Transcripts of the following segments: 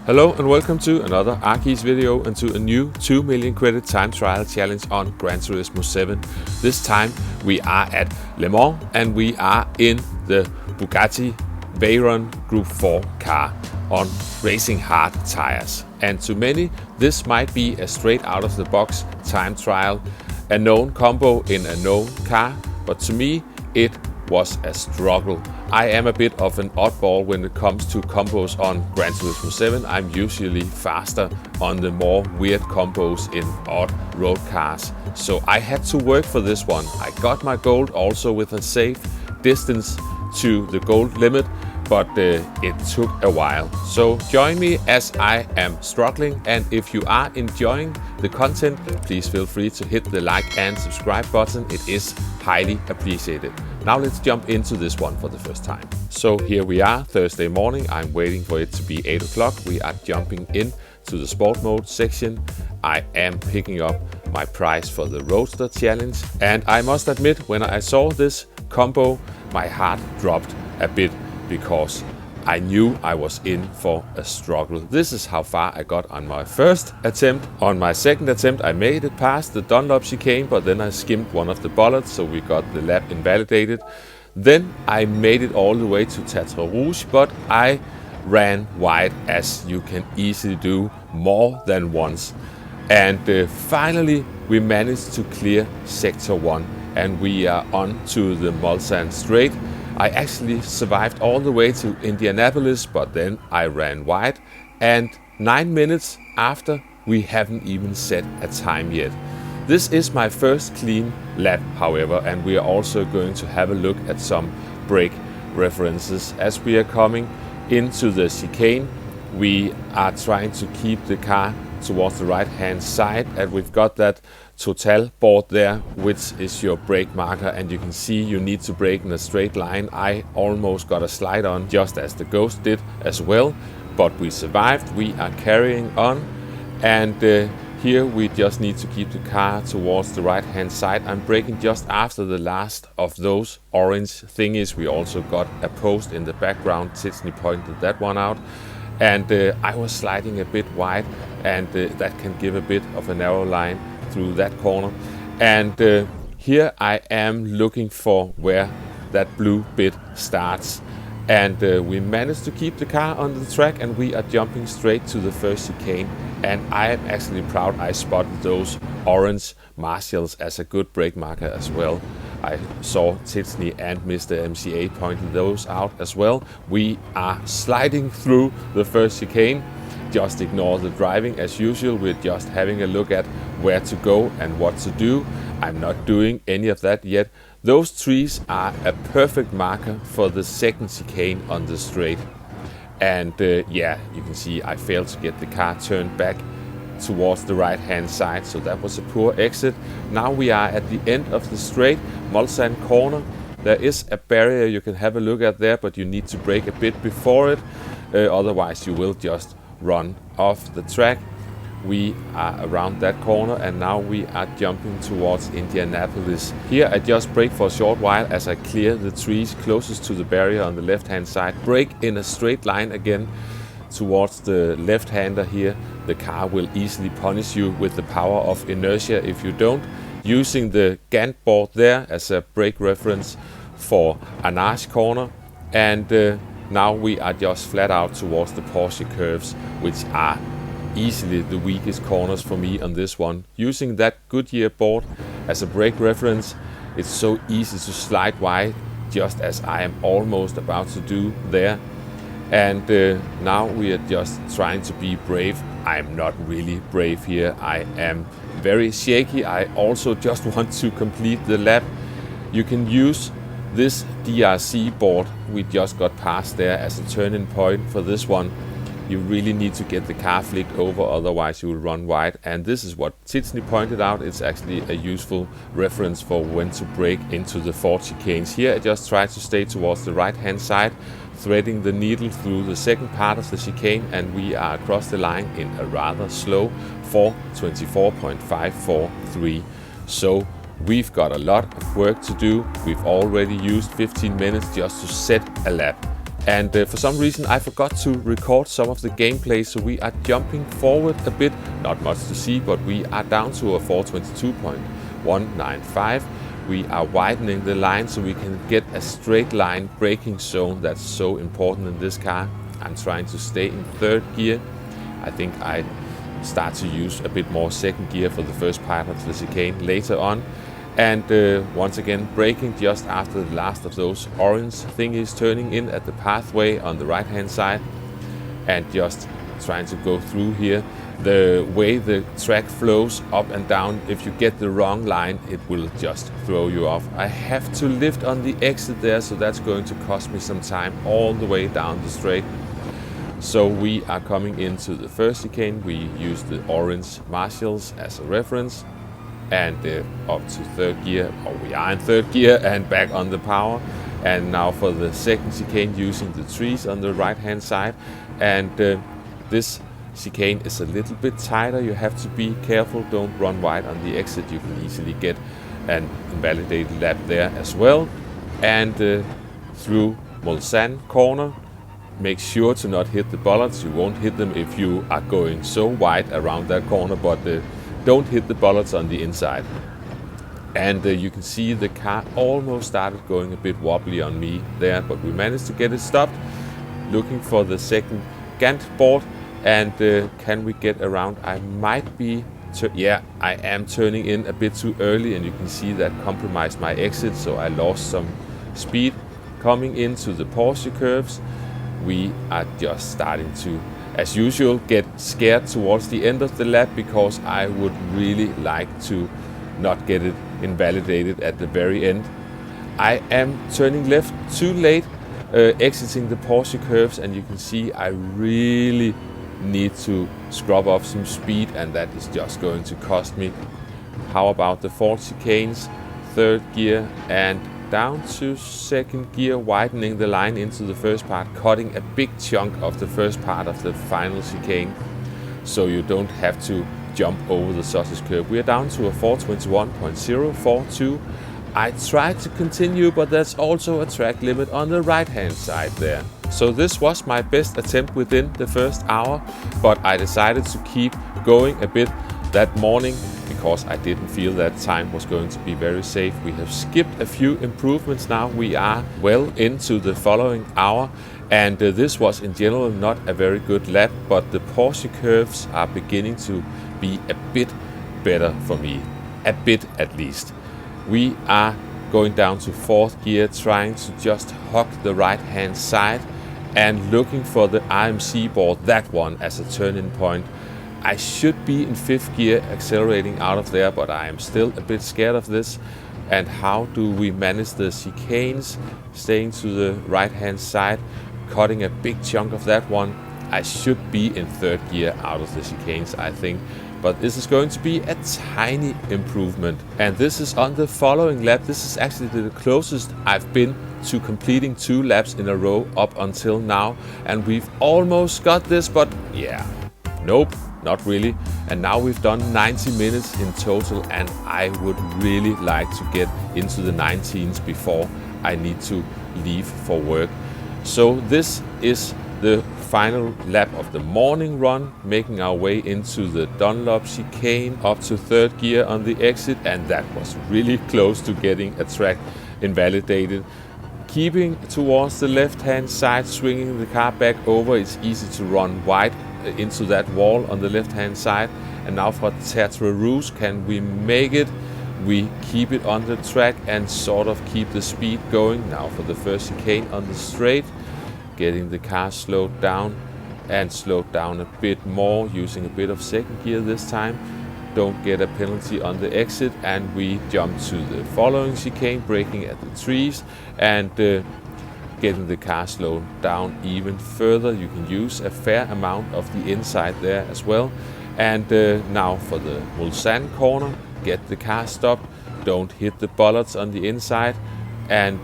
Hello and welcome to another Arkeys video and to a new 2 million credit time trial challenge on Gran Turismo 7. This time we are at Le Mans and we are in the Bugatti Veyron Group 4 car on racing hard tires. And to many this might be a straight out of the box time trial, a known combo in a known car, but to me it was a struggle. I am a bit of an oddball when it comes to combos on Gran Turismo 7. I'm usually faster on the more weird combos in odd road cars. So I had to work for this one. I got my gold also with a safe distance to the gold limit, but it took a while. So join me as I am struggling, and if you are enjoying the content, please feel free to hit the like and subscribe button. It is highly appreciated. Now let's jump into this one for the first time. So here we are, Thursday morning. I'm waiting for it to be 8 o'clock. We are jumping in to the sport mode section. I am picking up my prize for the Roadster challenge, and I must admit, when I saw this combo, my heart dropped a bit because I knew I was in for a struggle. This is how far I got on my first attempt. On my second attempt I made it past the Dunlop chicane, but then I skimmed one of the bullets, so we got the lap invalidated. Then I made it all the way to Tatra Rouge, but I ran wide, as you can easily do more than once. And finally we managed to clear Sector 1 and we are on to the Mulsanne Straight. I actually survived all the way to Indianapolis, but then I ran wide, and 9 minutes after we haven't even set a time yet. This is my first clean lap, however, and we are also going to have a look at some brake references. As we are coming into the chicane, we are trying to keep the car towards the right hand side, and we've got that Total board there, which is your brake marker, and you can see you need to brake in a straight line. I almost got a slide on, just as the Ghost did as well, but we survived. We are carrying on, and here we just need to keep the car towards the right hand side. I'm braking just after the last of those orange thingies. We also got a post in the background. Tiffany pointed that one out. And I was sliding a bit wide, and that can give a bit of a narrow line through that corner. And here I am looking for where that blue bit starts. And we managed to keep the car on the track, and we are jumping straight to the first chicane. And I am actually proud I spotted those orange Marshalls as a good brake marker as well. I saw Tiffany and Mr. MCA pointed those out as well. We are sliding through the first chicane. Just ignore the driving as usual. We're just having a look at where to go and what to do. I'm not doing any of that yet. Those trees are a perfect marker for the second chicane on the straight. And yeah, you can see I failed to get the car turned back towards the right hand side, so that was a poor exit. Now we are at the end of the straight, Mulsanne corner. There is a barrier you can have a look at there, but you need to brake a bit before it, otherwise you will just run off the track. We are around that corner, and now we are jumping towards Indianapolis. Here I just brake for a short while as I clear the trees closest to the barrier on the left hand side. Brake in a straight line again towards the left-hander here. The car will easily punish you with the power of inertia if you don't. Using the Gantt board there as a brake reference for Arnage corner. And now we are just flat out towards the Porsche curves, which are easily the weakest corners for me on this one. Using that Goodyear board as a brake reference, it's so easy to slide wide, just as I am almost about to do there. And now we are just trying to be brave. I'm not really brave here. I am very shaky. I also just want to complete the lap. You can use this DRC board we just got past there as a turning point for this one. You really need to get the car flicked over, otherwise you will run wide. And this is what Tiffany pointed out. It's actually a useful reference for when to brake into the 4 chicanes. Here I just try to stay towards the right hand side, threading the needle through the second part of the chicane, and we are across the line in a rather slow 4:24.543. So we've got a lot of work to do. We've already used 15 minutes just to set a lap. And for some reason I forgot to record some of the gameplay, so we are jumping forward a bit. Not much to see, but we are down to a 422.195. We are widening the line so we can get a straight line braking zone. That's so important in this car. I'm trying to stay in third gear. I think I start to use a bit more second gear for the first part of the chicane later on. And once again braking just after the last of those orange thingies turning in at the pathway on the right hand side, and just trying to go through here. The way the track flows up and down, if you get the wrong line, it will just throw you off. I have to lift on the exit there, so that's going to cost me some time all the way down the straight. So we are coming into the first chicane. We use the orange Marshalls as a reference, and up to third gear, or we are in third gear and back on the power. And now for the second chicane, using the trees on the right hand side. And this chicane is a little bit tighter. You have to be careful, don't run wide on the exit. You can easily get an invalidated lap there as well. And through Mulsanne corner, make sure to not hit the bollards. You won't hit them if you are going so wide around that corner, but don't hit the bollards on the inside. And you can see the car almost started going a bit wobbly on me there, but we managed to get it stopped. Looking for the second Gantt board, and can we get around? I might be, yeah, I am turning in a bit too early, and you can see that compromised my exit, so I lost some speed. Coming into the Porsche curves, we are just starting to, as usual, get scared towards the end of the lap, because I would really like to not get it invalidated at the very end. I am turning left too late, exiting the Porsche curves, and you can see I really need to scrub up some speed, and that is just going to cost me. How about the fourth chicanes? Third gear and down to second gear, widening the line into the first part, cutting a big chunk of the first part of the final chicane, so you don't have to jump over the sausage curve. We are down to a 421.042. I tried to continue, but there's also a track limit on the right hand side there. So this was my best attempt within the first hour, but I decided to keep going a bit that morning, because I didn't feel that time was going to be very safe. We have skipped a few improvements now. We are well into the following hour, and this was in general not a very good lap, but the Porsche curves are beginning to be a bit better for me, a bit at least. We are going down to fourth gear, trying to just hug the right hand side and looking for the RMC board, that one as a turning point. I should be in fifth gear accelerating out of there, but I am still a bit scared of this. And how do we manage the chicanes? Staying to the right hand side, cutting a big chunk of that one. I should be in third gear out of the chicanes, I think. But this is going to be a tiny improvement. And this is on the following lap. This is actually the closest I've been to completing 2 laps in a row up until now. And we've almost got this, but yeah, nope, not really. And now we've done 90 minutes in total, and I would really like to get into the 19s before I need to leave for work. So this is the final lap of the morning run, making our way into the Dunlop chicane up to third gear on the exit, and that was really close to getting a track invalidated. Keeping towards the left hand side, swinging the car back over, it's easy to run wide into that wall on the left hand side. And now for Tertre Rouge, can we make it? We keep it on the track and sort of keep the speed going. Now for the first chicane on the straight, getting the car slowed down and slowed down a bit more, using a bit of second gear this time. Don't get a penalty on the exit, and we jump to the following chicane, braking at the trees and getting the car slowed down even further. You can use a fair amount of the inside there as well. And now for the Mulsanne corner, get the car stopped, don't hit the bollards on the inside, and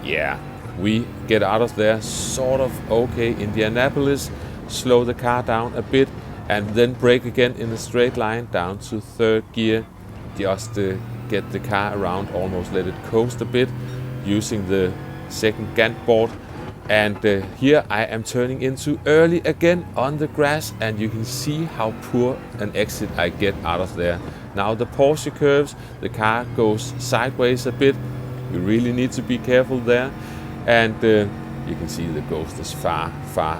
yeah, we get out of there sort of okay. Indianapolis, slow the car down a bit and then brake again in a straight line down to third gear. Just get the car around, almost let it coast a bit, using the second Gantt board. And here I am turning into early again on the grass, and you can see how poor an exit I get out of there. Now the Porsche curves, the car goes sideways a bit. You really need to be careful there. And you can see the Ghost is far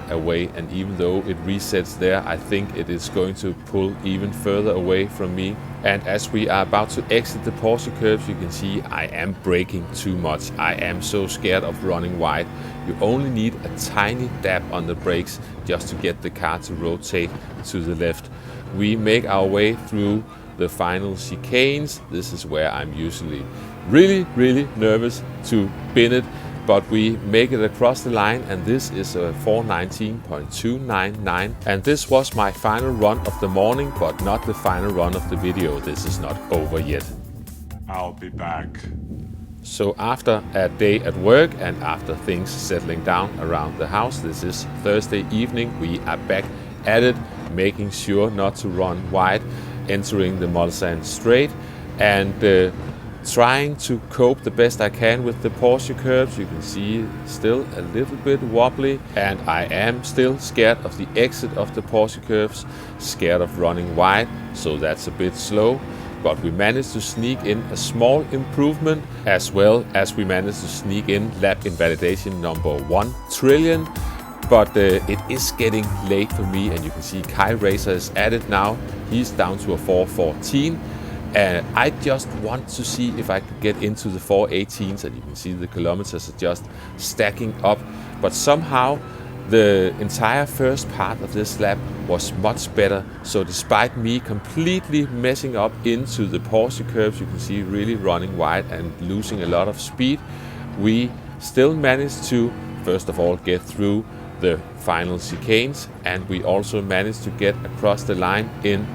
away, and even though it resets there, I think it is going to pull even further away from me. And as we are about to exit the Porsche curves, you can see I am braking too much. I am so scared of running wide. You only need a tiny dab on the brakes just to get the car to rotate to the left. We make our way through the final chicanes. This is where I'm usually really nervous to bin it. But we make it across the line, and this is a 419.299. And this was my final run of the morning, but not the final run of the video. This is not over yet. I'll be back. So after a day at work and after things settling down around the house, this is Thursday evening, we are back at it, making sure not to run wide, entering the Mulsanne straight, and trying to cope the best I can with the Porsche curves. You can see still a little bit wobbly, and I am still scared of the exit of the Porsche curves, scared of running wide, so that's a bit slow. But we managed to sneak in a small improvement, as well as we managed to sneak in lap invalidation number 1 trillion. But it is getting late for me, and you can see Kai Racer is at it now. He's down to a 414. I just want to see if I could get into the 418s, and you can see the kilometers are just stacking up. But somehow the entire first part of this lap was much better. So despite me completely messing up into the Porsche curves, you can see really running wide and losing a lot of speed, we still managed to, first of all, get through the final chicanes, and we also managed to get across the line in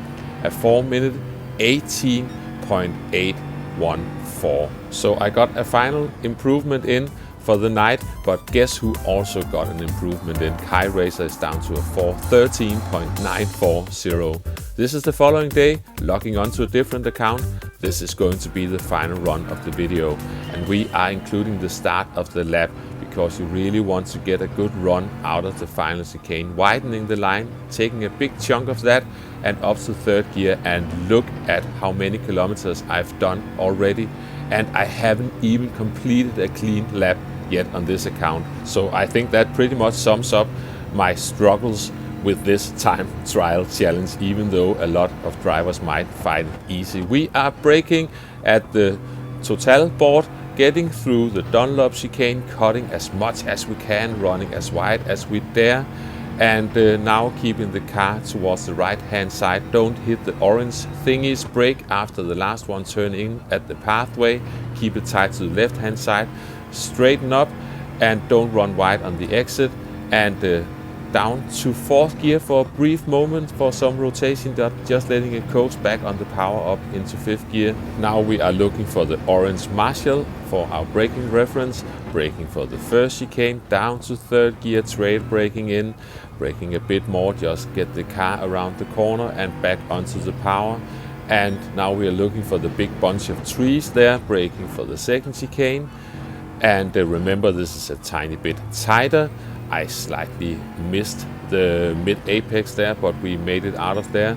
a 4-minute 18.814. So I got a final improvement in for the night, but guess who also got an improvement in? Kai Racer is down to a 413.940. This is the following day, logging onto a different account. This is going to be the final run of the video, and we are including the start of the lap because you really want to get a good run out of the final chicane, widening the line, taking a big chunk of that and up to third gear. And look at how many kilometers I've done already, and I haven't even completed a clean lap yet on this account. So I think that pretty much sums up my struggles with this time trial challenge, even though a lot of drivers might find it easy. We are braking at the Total board, getting through the Dunlop chicane, cutting as much as we can, running as wide as we dare, and now keeping the car towards the right hand side. Don't hit the orange thingies. Brake after the last one, turn in at the pathway, keep it tight to the left hand side, straighten up, and don't run wide on the exit, and down to fourth gear for a brief moment for some rotation, just letting it coast back on the power up into fifth gear. Now we are looking for the orange Marshall for our braking reference, braking for the first chicane, down to third gear, trail braking in, braking a bit more, just get the car around the corner and back onto the power. And now we are looking for the big bunch of trees there, braking for the second chicane. And remember, this is a tiny bit tighter. I slightly missed the mid-apex there, but we made it out of there.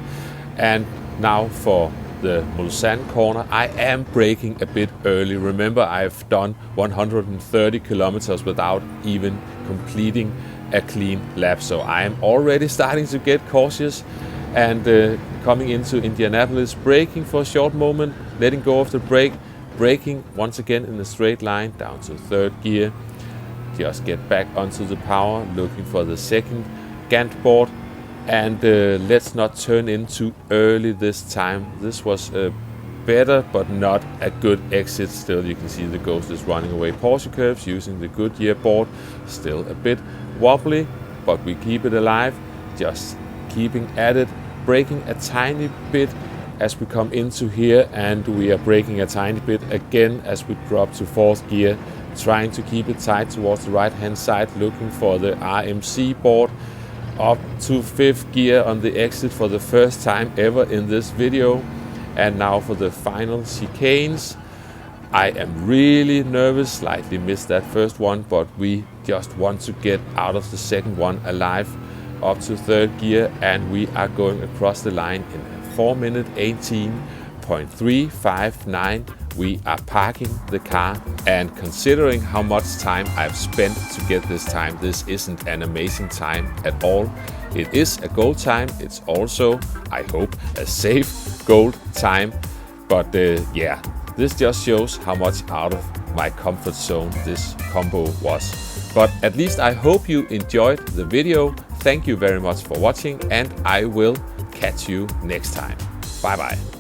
And now for the Mulsanne corner, I am braking a bit early. Remember, I've done 130 kilometers without even completing a clean lap. So I am already starting to get cautious, and coming into Indianapolis, braking for a short moment, letting go of the brake, braking once again in a straight line down to third gear. Just get back onto the power, looking for the second Gantt board, and let's not turn in too early this time. This was better, but not a good exit. Still, you can see the Ghost is running away Porsche curves using the Goodyear board. Still a bit wobbly, but we keep it alive, just keeping at it, braking a tiny bit as we come into here, and we are braking a tiny bit again as we drop to fourth gear, trying to keep it tight towards the right hand side, looking for the RMC board, up to fifth gear on the exit for the first time ever in this video. And now for the final chicanes, I am really nervous, slightly missed that first one, but we just want to get out of the second one alive up to third gear, and we are going across the line in 4 minute 18.359. We are parking the car, and considering how much time I've spent to get this time, this isn't an amazing time at all. It is a gold time. It's also, I hope, a safe gold time. But yeah, this just shows how much out of my comfort zone this combo was. But at least I hope you enjoyed the video. Thank you very much for watching, and I will catch you next time. Bye bye.